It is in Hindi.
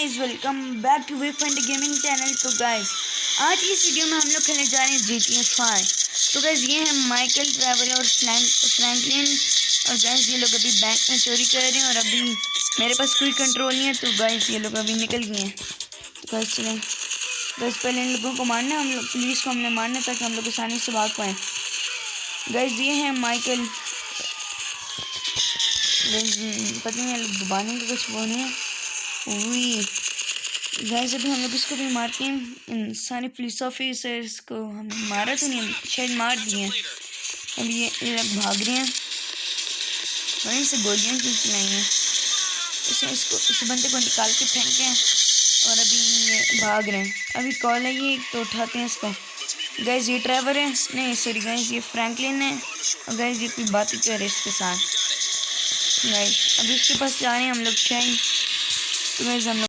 Guys, welcome back to Wefund gaming channel. तो गाइस, आज की इस वीडियो में हम लोग खेलने जा रहे हैं GTA 5। तो गाइस, ये है माइकल, ट्रैवल और फ्रैंकलिन। और गाइस, ये लोग अभी बैंक में चोरी कर रहे हैं और अभी मेरे पास कोई कंट्रोल नहीं है। तो गाइस, ये लोग अभी निकल गए हैं। तो गाइस चलें, गाइस पहले इन लोगों को मारना है, हम लोग पुलिस को हमने मारना है ताकि हम लोग आसानी से भाग पाएँ। गाइस, ये है माइकल। पता नहीं लोग दबाने का कुछ वो नहीं है। गाइस, अभी हम लोग इसको भी मारते हैं। इन सारे पुलिस ऑफिसर्स को हमने मारा तो नहीं, शायद मार दिए हैं। अभी ये लोग भाग रहे हैं, वहीं से गोलियां क्यों चलाई हैं। इस बंदे को निकाल के फेंके हैं और अभी ये भाग रहे हैं। अभी कॉल आई है तो उठाते हैं इसको। गाइस, ये ट्रैवर है, नहीं सॉरी गाइस, ये फ्रैंकलिन है। और गाइस, ये कोई बात ही कर रहे हैं इसके साथ। गाइस, अभी इसके पास जा रहे हैं हम लोग। शायद तो गाइस हम लोग